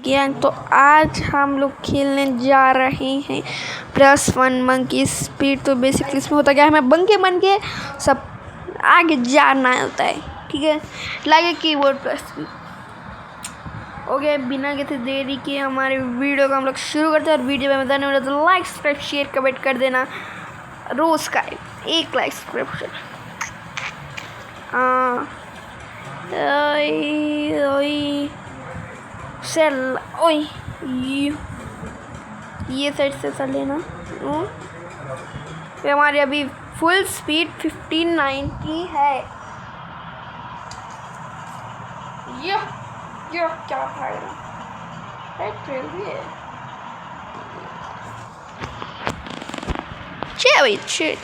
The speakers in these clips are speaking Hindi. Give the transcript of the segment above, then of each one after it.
गैंग। तो आज हम लोग खेलने जा रहे हैं +1 मंकी स्पीड। तो बेसिकली इसमें होता क्या है, हमें बंके बन के सब आगे जाना होता है, ठीक है। लगे कीबोर्ड +V। ओके, बिना किसी देरी के हमारे वीडियो को हम लोग शुरू करते हैं। और वीडियो में बताने वाला तो लाइक सब्सक्राइब शेयर कमेंट कर देना रोज़ का 1 लाइक सब्सक्राइब। सेल ओए ये साइड से चल लेना। तो हमारी अभी फुल स्पीड 1590 है। ये क्या फायदा ट्रेल भी है। भाई चे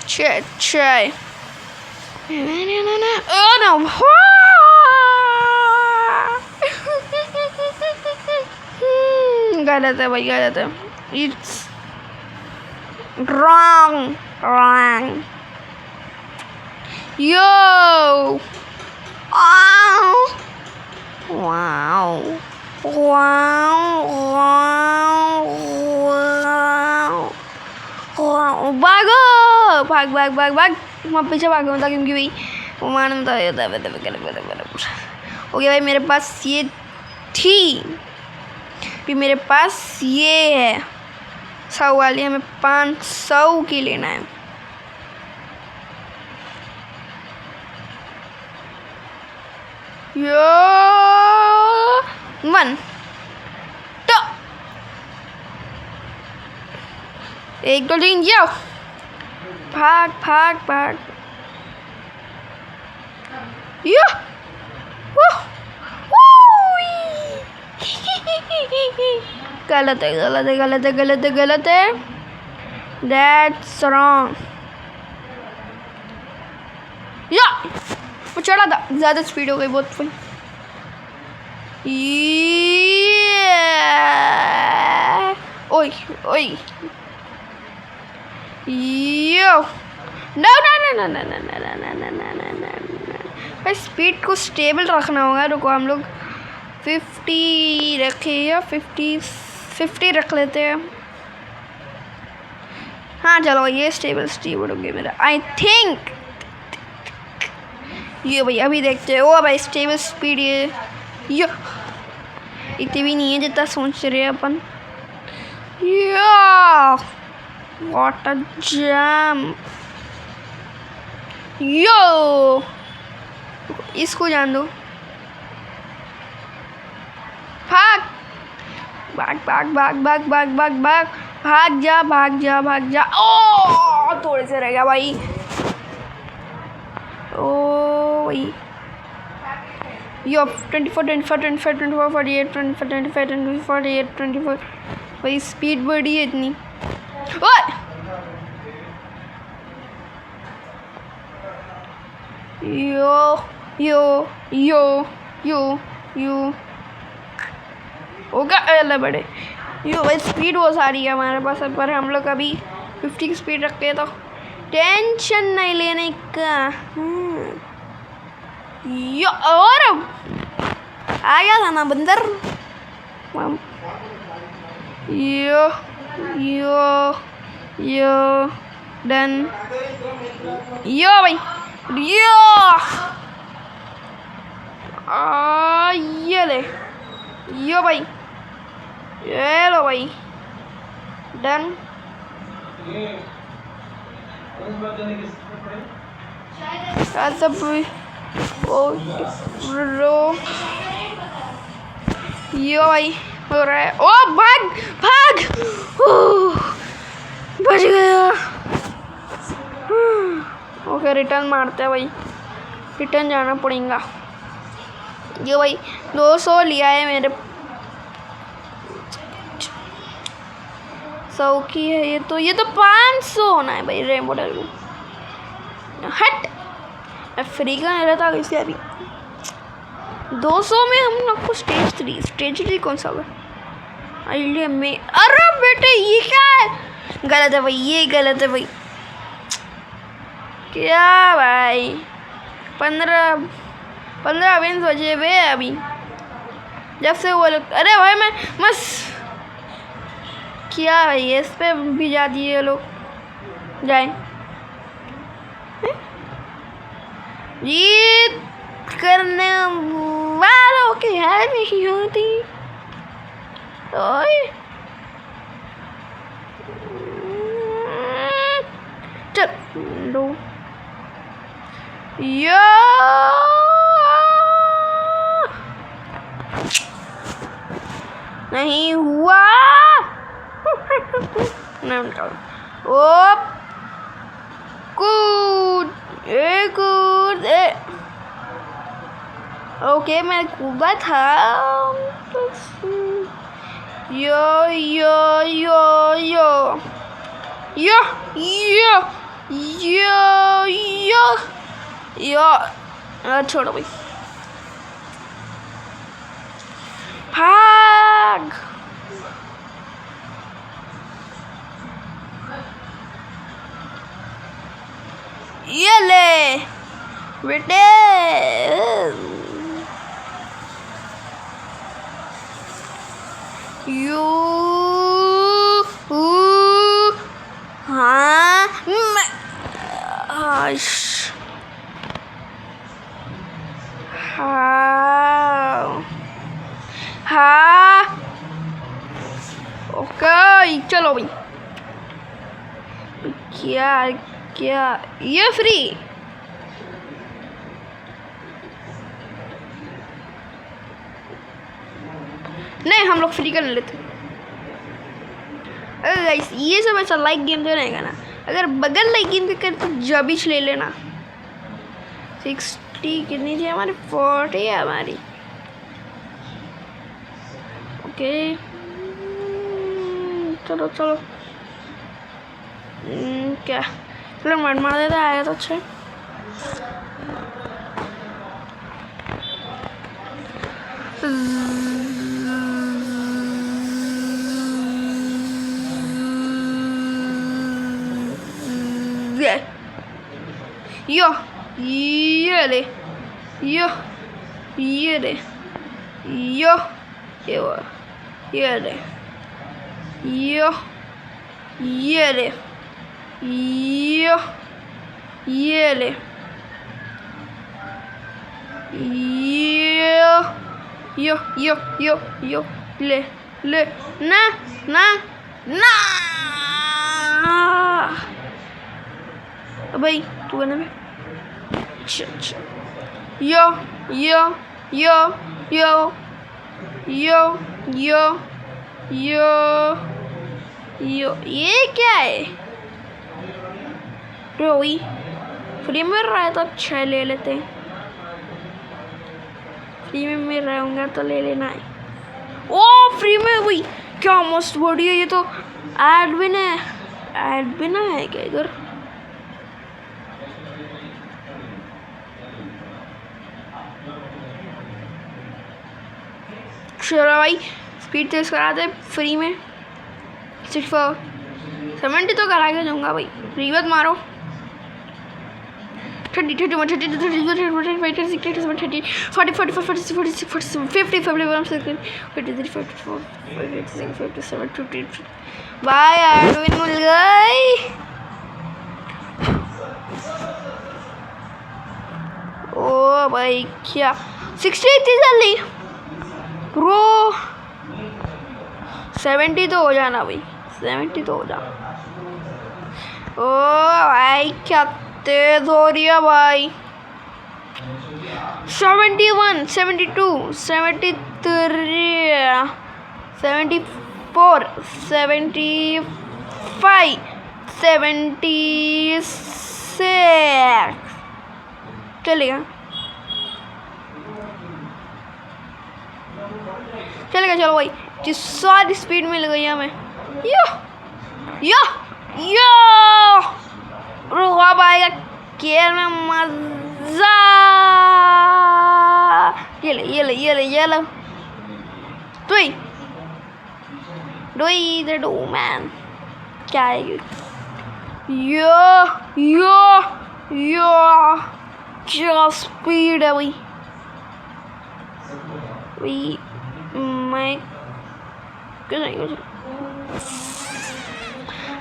गलत है भाई, गलत है। It's wrong. यो भागो, भाग मैं पीछे भाग रहा था क्योंकि भाई मालूम था। ओके भाई, मेरे पास ये थी, फिर मेरे पास ये है 100 वाली। हमें 500 की लेना है। यो 1 2 1 2 3 जाओ, भाग यो गलत है। That's wrong। या वो चढ़ा था, ज़्यादा स्पीड हो गई बहुत फुल। ओए यो नो भाई, स्पीड को स्टेबल रखना होगा। रुको, हम लोग 50 रखे या 50 रख लेते हैं। हाँ चलो, ये स्टेबल हो गया मेरा, आई थिंक। ये भाई अभी देखते हैं। ओ भाई, स्टेबल स्पीड ये इतनी भी नहीं है जितना सोच रहे हैं अपन। What a jump. यो इसको जान दो। भाग जा। ओ थोड़े से रह गया भाई। ओ भाई यो 24 48 24 भाई, स्पीड बढ़ी है इतनी। यो होगा अल्लाह बड़े। यो भाई, स्पीड बहुत सारी है हमारे पास, पर हम लोग अभी 50 की स्पीड रखते हैं तो टेंशन नहीं लेने का। यो और आ गया था ना बंदर। यो डन। यो भाई ये ले। यो भाई, ये लो भाई, डन। सब यो भाई हो रहा है। ओ भाग बच गया। ओके, रिटर्न मारते हैं भाई, रिटर्न जाना पड़ेगा। ये भाई 200 लिया है मेरे 100 की है ये तो 500 होना है भाई। रेनबो डाल हट, मैं फ्री का नहीं रहता इसे। अभी 200 में हम लोग को स्टेज 3 कौन सा होगा आइडिया में। अरे बेटे, ये क्या है? गलत है भाई, ये गलत है भाई। क्या भाई, 15 विन्स बचे हुए अभी। जब से वो लोग, अरे भाई मैं बस क्या भाई इस पे भिजा दिए ये लोग, जाए जीत करने वालों की है नहीं होती ओए चल लो यो नहीं हुआ नहीं ओ कूद ओके मैं कूदा था यो यो यो यो यो यो यो यो यो छोड़ो भाई भाग ये ले बेटे यू हाँ हाँ ओके चलो भाई क्या क्या ये फ्री नहीं हम लोग फ्री कर लेते। अगर गाइस ये सब ऐसा लाइक गेम तो रहेगा ना, अगर बगल लाइक गेम कर तो जबिश ले लेना। 60 कितनी थी हमारी 40 है हमारी ओके चलो चलो क्या चलो मार देता आया तो अच्छा यो ये ले यो ये ले यो ये ले यो ये ले यो ये ले यो यो यो यो ले ले ना ना ना भाई तू करना में यो यो यो यो यो यो यो यो ये क्या है रोई फ्री में रहा है तो अच्छा ले लेते हैं फ्री में मैं रहूँगा तो ले लेना है ओ फ्री में वही क्या मस्त बढ़िया ये तो ऐड भी ना है क्या इधर चलो भाई स्पीड तेज करा दे फ्री में 70 तो करा के दूंगा भाई रिवत मारो 30 31 32 33 34 35 36 37 40 45 46 47 50 51 53 54 56 57 58 बाय एडविन मिल गई ओ भाई क्या 60 इतनी जल्दी प्रो 70 तो हो जाना भाई 70 तो हो जा ओ भाई क्या तेज हो रही है भाई 71 72 73 74 75 76 चलेगा चलो भाई जिस सारी स्पीड में लग गई हमें यो यो यो अब आएगा खेल में मजा ये ले दो मैन क्या है यो क्या स्पीड है भाई मैं क्यों नहीं कुछ।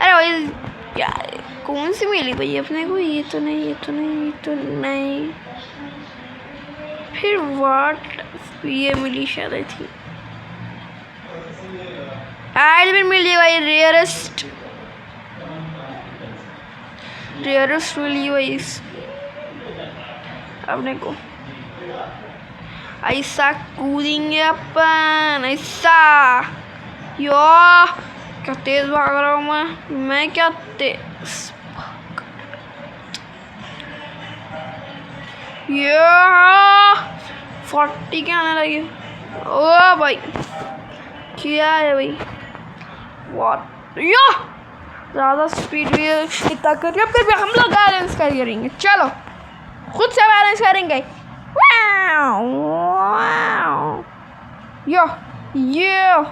अरे भाई क्या कौन सी मिली भाई अपने को? ये तो नहीं, ये तो नहीं, ये तो नहीं। फिर व्हाट ये मिली शायद आई थी। एलिमेंट मिली भाई, रेयरेस्ट मिली भाई अपने को। ऐसा कूदेंगे अपन, ऐसा। यो क्या तेज भाग रहा हूँ मैं क्या तेज। ये 40 के आने लगे। ओ भाई क्या है भाई? व्हाट यो ज़्यादा स्पीड भी इतना कर अब फिर हम लोग बैलेंस करेंगे। चलो खुद से बैलेंस करेंगे। यो यो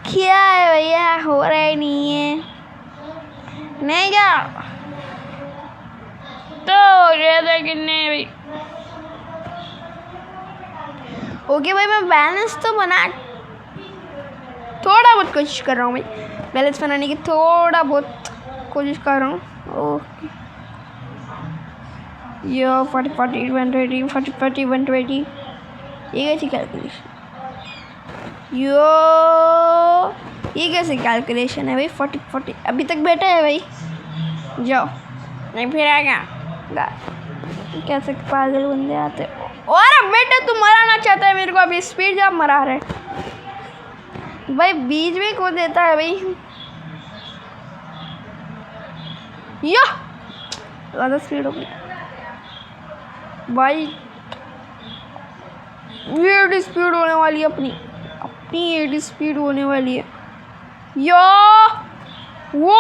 क्या है भैया? हो रहा ही नहीं है। नहीं क्या तो कहते कि नहीं भाई। ओके भाई मैं बैलेंस तो बना थोड़ा बहुत कोशिश कर रहा हूँ भाई। बैलेंस बनाने की थोड़ा बहुत कोशिश कर रहा हूँ। ओके यो 40 40 120 40 40 120 ये कैसी कैलकुलेशन? यो ये कैसे कैलकुलेशन है भाई? 40 40 अभी तक बैठा है भाई। जाओ नहीं फिर आएगा। कैसे पागल बंदे आते। और बेटे तू मराना चाहता है मेरे को? अभी स्पीड जब मरा रहे भाई, बीच में को देता है भाई। या ज़्यादा स्पीड हो गई भाई। ये स्पीड होने वाली है अपनी 80 स्पीड होने वाली है। यो वो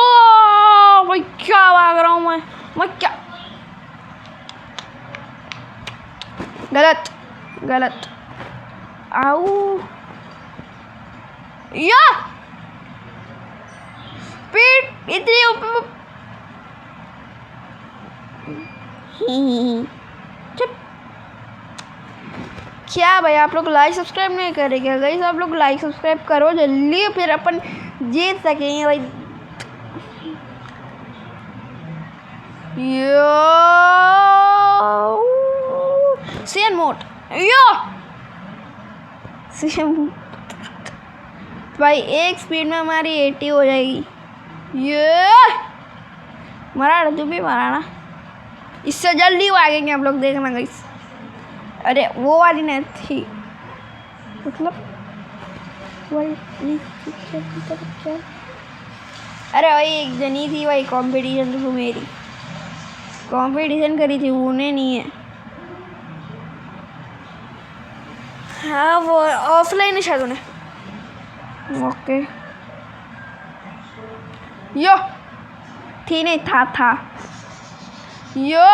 भाई क्या भाग रहा हूँ मैं क्या गलत गलत। आओ या स्पीड इतनी क्या भाई आप लोग लाइक सब्सक्राइब नहीं करेंगे? गाइस आप लोग लाइक सब्सक्राइब करो जल्दी, फिर अपन जीत सकेंगे भाई। यो सीएन मोड यो सीएन भाई एक स्पीड में हमारी 80 हो जाएगी। ये मरा तू भी मरा ना, इससे जल्दी भागेंगे हम लोग, देखना गाइस। अरे वो वाली नहीं थी मतलब अरे भाई एक जनी थी भाई कंपटीशन तो मेरी कंपटीशन करी थी, उन्हें नहीं है। हाँ वो ऑफलाइन है शायद उन्हें। ओके यो थी नहीं था यो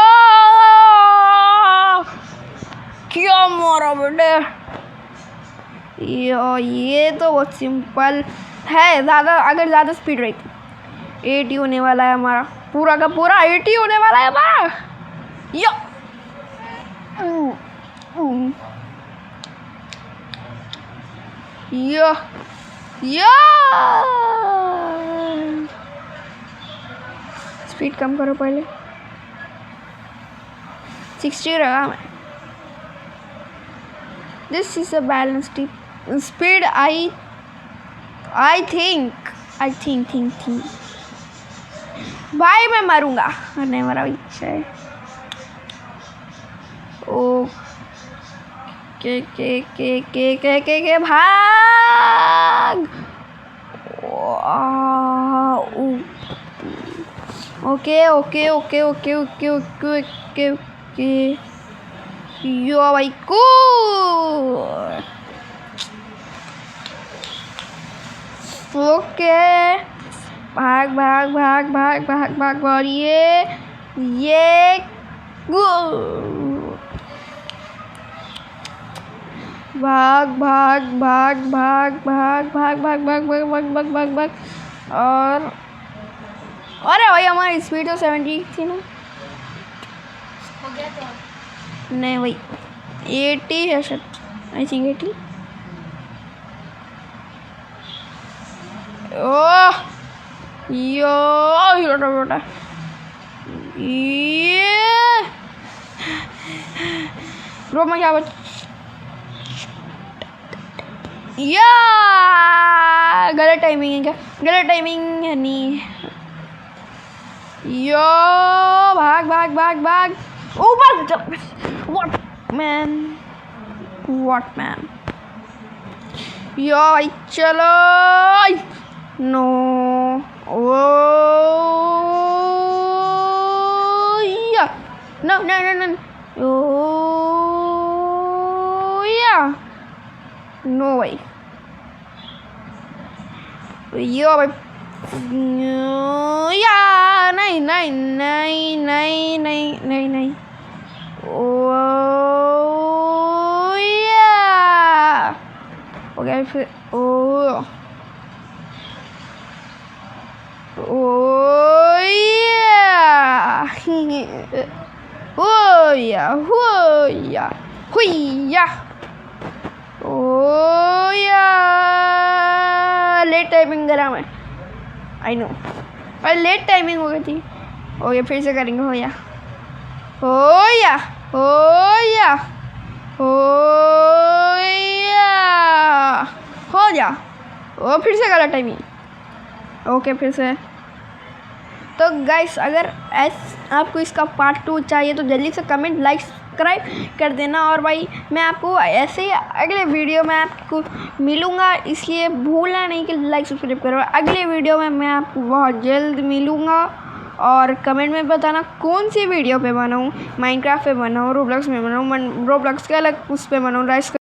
क्या मारा बेटे। यो ये तो बहुत सिंपल है। ज़्यादा अगर ज़्यादा स्पीड रही थी 80 होने वाला है हमारा, पूरा का पूरा 80 होने वाला है हमारा। यो यो यो स्पीड कम करो पहले, 60 रहा मैं। This is a balanced speed. I think भाई मैं मरूंगा। नहीं मरा भाई शायद। ओ के भाग। ओके यो भाई को ओके भाग और ये भाग भाग भाग भाग भाग भाग भाग भाग भाग भाग भाग भाग भाग और अरे भाई हमारी स्पीड तो 70 थी ना। हो गया क्या? नहीं भाई 80 है शायद, आई थिंक 80। ओह यो बेटा बेटा ये ब्रो मैं क्या या गलत टाइमिंग है क्या? गलत टाइमिंग है नहीं। यो भाग भाग भाग भाग ऊपर व्हाट मैन यो भाई चलो नो ओ या नो नो नो नो ओ या नो भाई यो भाई या नहीं नहीं नहीं नहीं नहीं नहीं नहीं ओ या हो गया फिर ओ या हुईया ओ या लेट टाइमिंग करा मैं आई नो और लेट टाइमिंग हो गई थी। ओके फिर से करेंगे हो या हो या हो या हो या हो जा ओ फिर से करा टाइमिंग। ओके फिर से तो गाइस अगर आपको इसका पार्ट 2 चाहिए तो जल्दी से कमेंट लाइक सब्सक्राइब कर देना। और भाई मैं आपको ऐसे ही अगले वीडियो में आपको मिलूँगा, इसलिए भूलना नहीं कि लाइक सब्सक्राइब करो। अगले वीडियो में मैं आपको बहुत जल्द मिलूँगा और कमेंट में बताना कौन सी वीडियो पे बनाऊँ, माइनक्राफ्ट पे बनाऊँ, रोब्लॉक्स में बनाऊँ, रोब्लॉक्स के अलग उस पे बनाऊँ, राइस